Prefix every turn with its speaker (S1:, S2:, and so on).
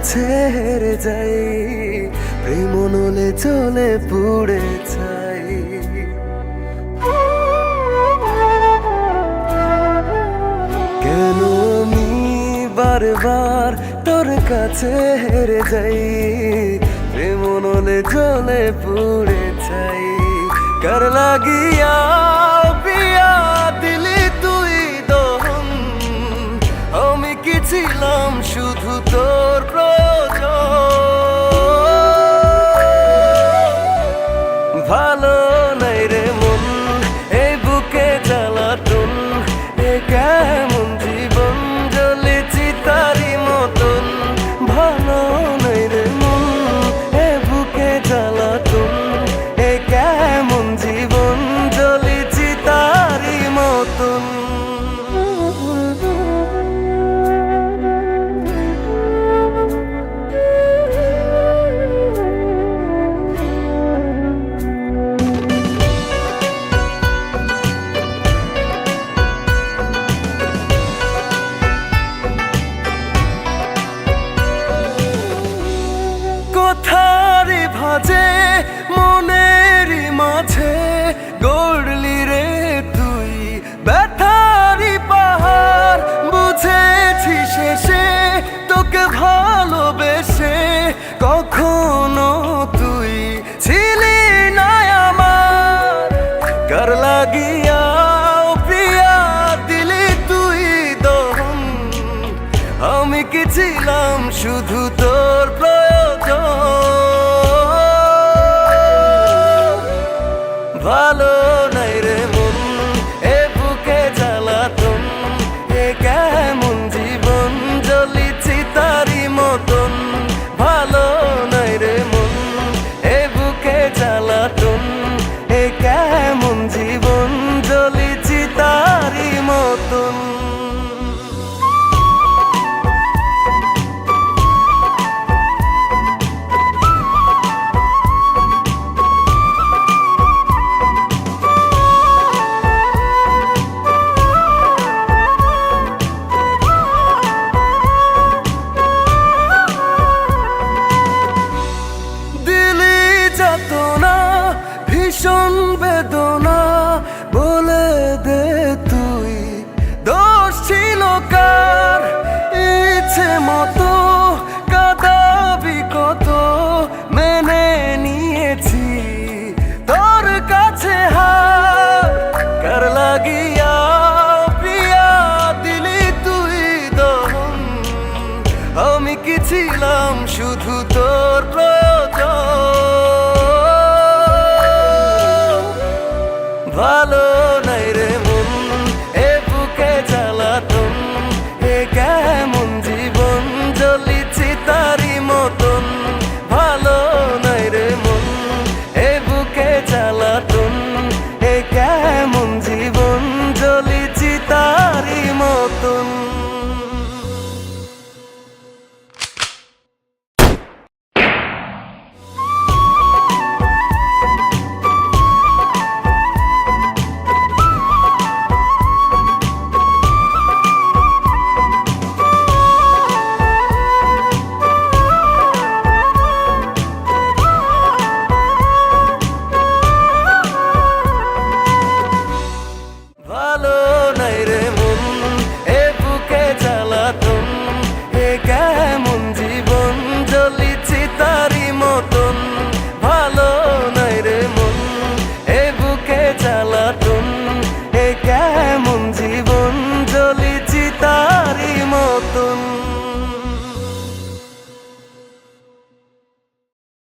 S1: কাছে হেরে যাই, প্রেম নলে চলে পুড়ে যাই। কেন আমি বারবার তোর কাছে হেরে যাই, প্রেম নলে চলে পুড়ে যাই। কার লাগিয়া বিয়া দিলি তুই দহন, আমি কি ছিলাম শুধু তোর প্রয়োজন। ভালো নাই রে মন, এই বুকে জ্বালাতন, এ কেমন জীবন জ্বলেছি তারি মতন। ভালো নাই রে মন, এ বুকে জ্বালাতন, এ কেমন জীবন জ্বলেছি তারি মতন। কথারি ভাজে মনেরই মাঝে গড়লি রে তুই ব্যথারি পাহাড়। বুঝেছি শেষে তোকে ভালোবেসে, কখনো তুই ছিলি না আমার। কার লাগিয়া প্রিয়া দিলি তুই দহন, আমি কি ছিলাম শুধু তোর প্রয়োজন। ভালো নাই রে মন, এ বুকে জ্বালাতন, এ কেমন জীবন জ্বলিছি তারি মতন। ভালো নাই রে মন, এ বুকে জ্বালাতন, এ কেমন জীবন জ্বলিছি তারি মতন। ভীষণ বেদনা বলে দে তুই, দোষ ছিল কার? ইচ্ছে মতো কাঁদাবি কত, মেনে নিয়েছি তোর কাছে হার। কার লাগিয়া প্রিয়া দিলি তুই দহন, আমি কি ছিলাম শুধু তোর প্রয়োজন। ভালো নাই রে মন, এ বুকে জ্বালাতন, এ কেমন জীবন জ্বলিছি তারি মতন। ভালো নাই রে মন, এ বুকে জ্বালাতন, এ কেমন জীবন জ্বলিছি তারি মতন।